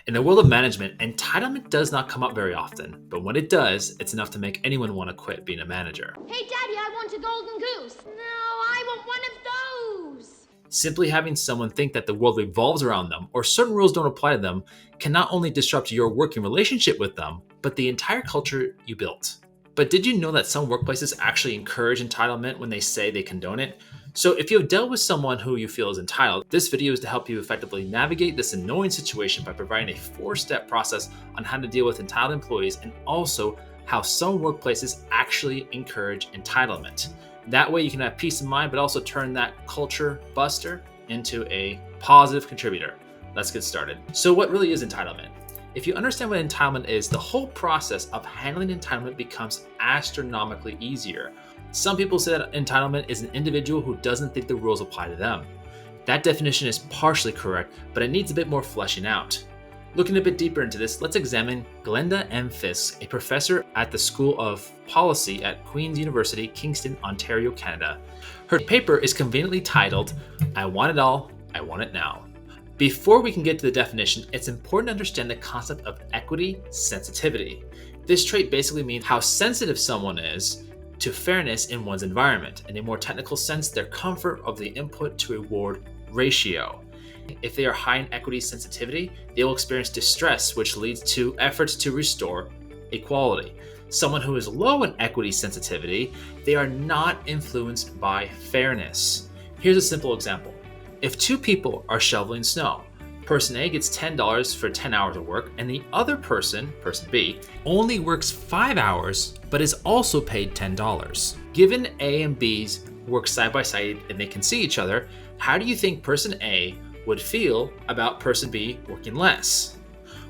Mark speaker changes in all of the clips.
Speaker 1: In the world of management, entitlement does not come up very often, but when it does, it's enough to make anyone want to quit being a manager.
Speaker 2: Hey, Daddy, I want a golden goose. No, I want one of those.
Speaker 1: Simply having someone think that the world revolves around them or certain rules don't apply to them can not only disrupt your working relationship with them, but the entire culture you built. But did you know that some workplaces actually encourage entitlement when they say they condone it? So if you have dealt with someone who you feel is entitled, this video is to help you effectively navigate this annoying situation by providing a 4-step process on how to deal with entitled employees and also how some workplaces actually encourage entitlement. That way you can have peace of mind, but also turn that culture buster into a positive contributor. Let's get started. So what really is entitlement? If you understand what entitlement is, the whole process of handling entitlement becomes astronomically easier. Some people say that entitlement is an individual who doesn't think the rules apply to them. That definition is partially correct, but it needs a bit more fleshing out. Looking a bit deeper into this, let's examine Glenda M. Fisk, a professor at the School of Policy at Queen's University, Kingston, Ontario, Canada. Her paper is conveniently titled, "I Want It All, I Want It Now." Before we can get to the definition, it's important to understand the concept of equity sensitivity. This trait basically means how sensitive someone is to fairness in one's environment. In a more technical sense, their comfort of the input to reward ratio. If they are high in equity sensitivity, they will experience distress, which leads to efforts to restore equality. Someone who is low in equity sensitivity, they are not influenced by fairness. Here's a simple example. If two people are shoveling snow, person A gets $10 for 10 hours of work, and the other person, person B, only works 5 hours, but is also paid $10. Given A and B's work side by side and they can see each other, how do you think person A would feel about person B working less?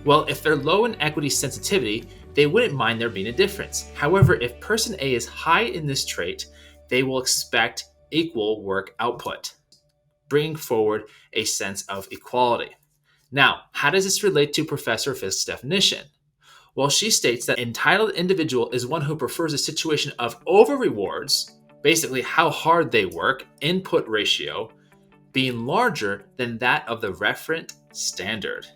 Speaker 1: Well, if they're low in equity sensitivity, they wouldn't mind there being a difference. However, if person A is high in this trait, they will expect equal work output, bringing forward a sense of equality. Now, how does this relate to Professor Fisk's definition? Well, she states that entitled individual is one who prefers a situation of over rewards, basically how hard they work, input ratio, being larger than that of the referent standard.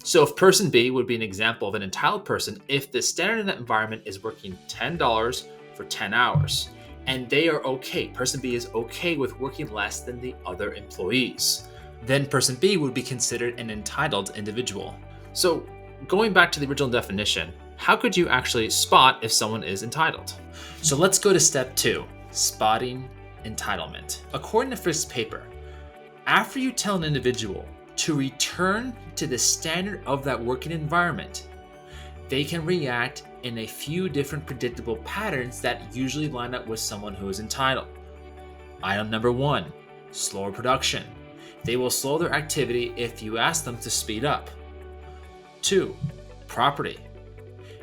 Speaker 1: So if person B would be an example of an entitled person if the standard in that environment is working $10 for 10 hours, and they are okay, person B is okay with working less than the other employees, then person B would be considered an entitled individual. So going back to the original definition, how could you actually spot if someone is entitled? So let's go to step 2, spotting entitlement. According to Fisk's paper, after you tell an individual to return to the standard of that working environment, they can react in a few different predictable patterns that usually line up with someone who is entitled. Item number 1, slower production. They will slow their activity if you ask them to speed up. 2, property.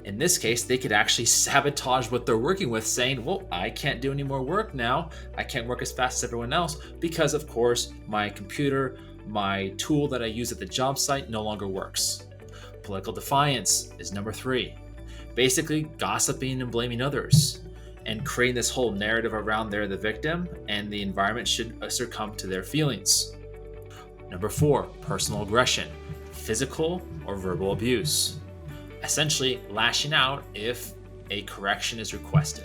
Speaker 1: In this case, they could actually sabotage what they're working with, saying, well, I can't do any more work now. I can't work as fast as everyone else because, of course, my computer, my tool that I use at the job site no longer works. Political defiance is number 3. Basically, gossiping and blaming others and creating this whole narrative around they're the victim and the environment should succumb to their feelings. Number 4, personal aggression, physical or verbal abuse. Essentially, lashing out if a correction is requested.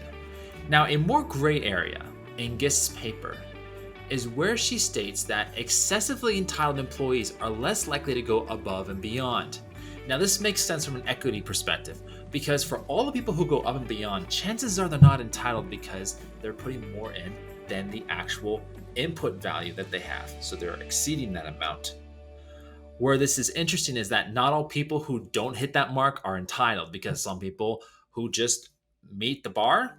Speaker 1: Now, a more gray area in Gist's paper is where she states that excessively entitled employees are less likely to go above and beyond. Now, this makes sense from an equity perspective, because for all the people who go up and beyond, chances are they're not entitled because they're putting more in than the actual input value that they have. So they're exceeding that amount. Where this is interesting is that not all people who don't hit that mark are entitled, because some people who just meet the bar.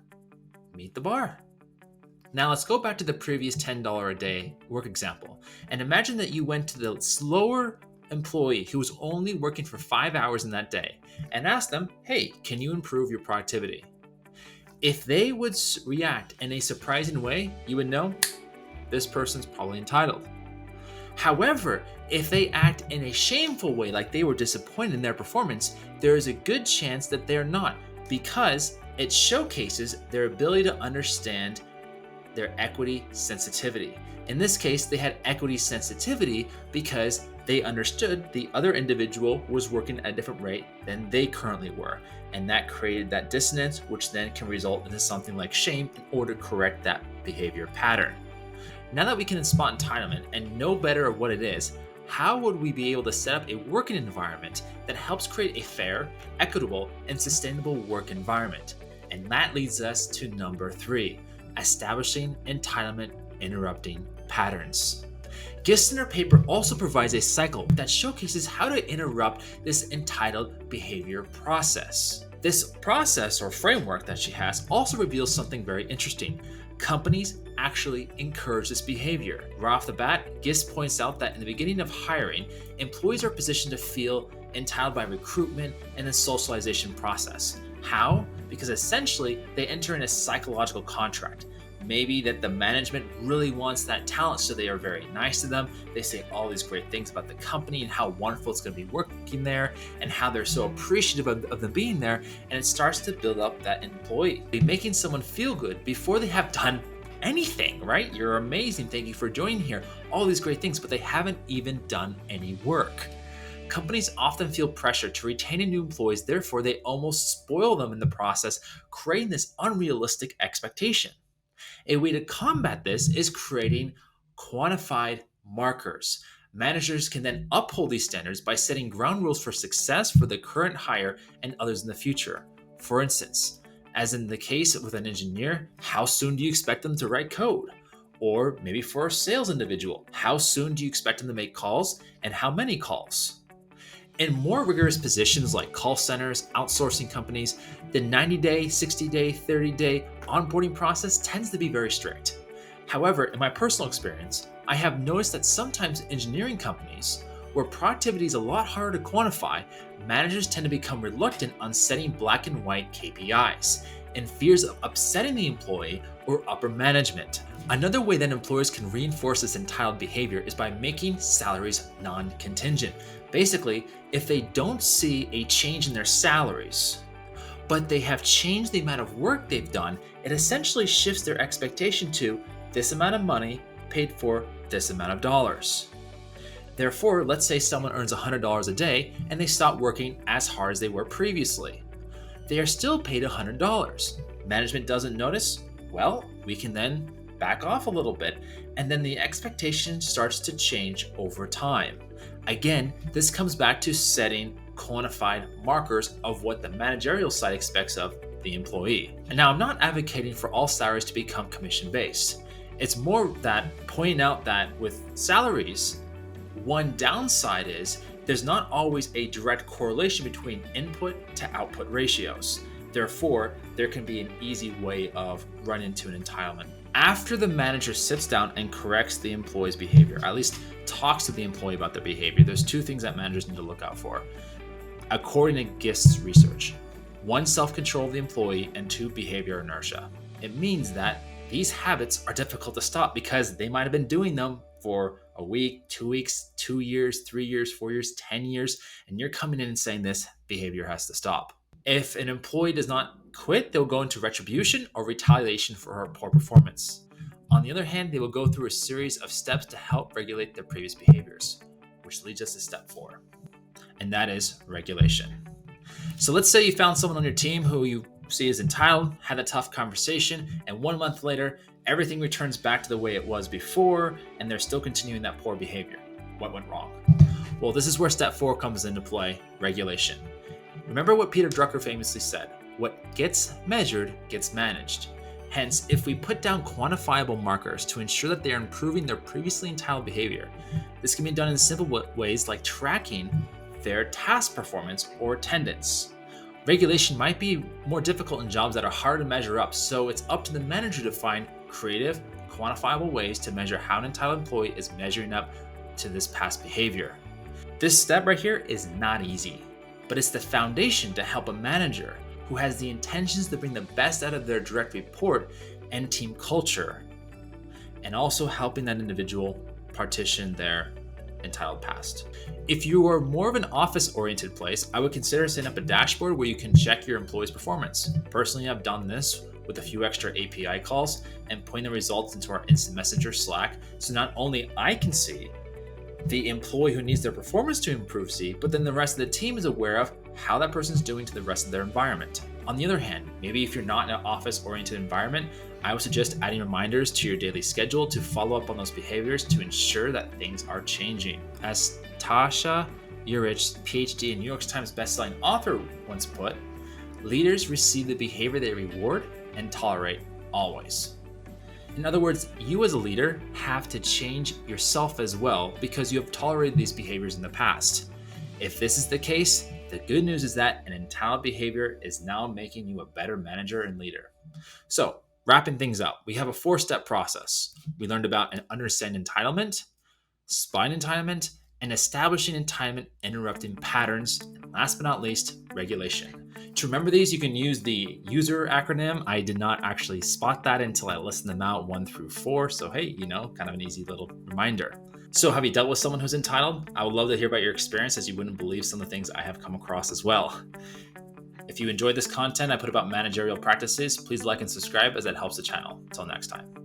Speaker 1: Now let's go back to the previous $10 a day work example and imagine that you went to the slower employee who was only working for 5 hours in that day and asked them, hey, can you improve your productivity? If they would react in a surprising way, you would know this person's probably entitled. However, if they act in a shameful way, like they were disappointed in their performance, there is a good chance that they're not, because it showcases their ability to understand their equity sensitivity. In this case, they had equity sensitivity because They understood the other individual was working at a different rate than they currently were, and that created that dissonance, which then can result into something like shame in order to correct that behavior pattern. Now that we can spot entitlement and know better what it is, how would we be able to set up a working environment that helps create a fair, equitable, and sustainable work environment? And that leads us to number 3, establishing entitlement interrupting patterns. Gistner paper also provides a cycle that showcases how to interrupt this entitled behavior process. This process or framework that she has also reveals something very interesting. Companies actually encourage this behavior. Right off the bat, Gist points out that in the beginning of hiring, employees are positioned to feel entitled by recruitment and the socialization process. How? Because essentially they enter in a psychological contract. Maybe that the management really wants that talent, so they are very nice to them. They say all these great things about the company and how wonderful it's going to be working there and how they're so appreciative of them being there. And it starts to build up that employee, making someone feel good before they have done anything, right? You're amazing. Thank you for joining here. All these great things, but they haven't even done any work. Companies often feel pressure to retain new employees, therefore they almost spoil them in the process, creating this unrealistic expectation. A way to combat this is creating quantified markers. Managers can then uphold these standards by setting ground rules for success for the current hire and others in the future. For instance, as in the case with an engineer, how soon do you expect them to write code? Or maybe for a sales individual, how soon do you expect them to make calls and how many calls? In more rigorous positions like call centers, outsourcing companies, the 90-day, 60-day, 30-day onboarding process tends to be very strict. However, in my personal experience, I have noticed that sometimes engineering companies, where productivity is a lot harder to quantify, managers tend to become reluctant on setting black and white KPIs, in fears of upsetting the employee or upper management. Another way that employers can reinforce this entitled behavior is by making salaries non-contingent. Basically, if they don't see a change in their salaries, but they have changed the amount of work they've done, it essentially shifts their expectation to this amount of money paid for this amount of dollars. Therefore, let's say someone earns $100 a day and they stop working as hard as they were previously. They are still paid $100. Management doesn't notice? Well, we can then back off a little bit, and then the expectation starts to change over time. Again, this comes back to setting quantified markers of what the managerial side expects of the employee. And now I'm not advocating for all salaries to become commission-based. It's more that pointing out that with salaries, one downside is there's not always a direct correlation between input to output ratios. Therefore, there can be an easy way of running into an entitlement. After the manager sits down and corrects the employee's behavior, at least talks to the employee about their behavior, there's 2 things that managers need to look out for. According to Gist's research, 1, self-control of the employee, and 2, behavior inertia. It means that these habits are difficult to stop because they might have been doing them for a week, 2 weeks, 2 years, 3 years, 4 years, 10 years, and you're coming in and saying this behavior has to stop. If an employee does not quit, they'll go into retribution or retaliation for her poor performance. On the other hand, they will go through a series of steps to help regulate their previous behaviors, which leads us to step 4, and that is regulation. So let's say you found someone on your team who you see is entitled, had a tough conversation, and 1 month later, everything returns back to the way it was before, and they're still continuing that poor behavior. What went wrong? Well, this is where step 4 comes into play, regulation. Remember what Peter Drucker famously said, what gets measured gets managed. Hence, if we put down quantifiable markers to ensure that they are improving their previously entitled behavior, this can be done in simple ways like tracking their task performance or attendance. Regulation might be more difficult in jobs that are hard to measure up, so it's up to the manager to find creative, quantifiable ways to measure how an entitled employee is measuring up to this past behavior. This step right here is not easy, but it's the foundation to help a manager who has the intentions to bring the best out of their direct report and team culture, and also helping that individual partition their entitled past. If you are more of an office-oriented place, I would consider setting up a dashboard where you can check your employees' performance. Personally, I've done this with a few extra API calls and putting the results into our instant messenger Slack, so not only I can see the employee who needs their performance to improve see, but then the rest of the team is aware of how that person's doing to the rest of their environment. On the other hand, maybe if you're not in an office-oriented environment, I would suggest adding reminders to your daily schedule to follow up on those behaviors to ensure that things are changing. As Tasha Urich, PhD and New York Times bestselling author once put, leaders receive the behavior they reward and tolerate always. In other words, you as a leader have to change yourself as well because you have tolerated these behaviors in the past. If this is the case, the good news is that an entitled behavior is now making you a better manager and leader. So, wrapping things up, we have a 4-step process. We learned about and understand entitlement, spine entitlement, and establishing entitlement interrupting patterns, and last but not least, regulation. To remember these, you can use the user acronym. I did not actually spot that until I listed them out 1 through 4. So, hey, kind of an easy little reminder. So, have you dealt with someone who's entitled? I would love to hear about your experience, as you wouldn't believe some of the things I have come across as well. If you enjoyed this content I put about managerial practices, please like and subscribe, as that helps the channel. Until next time.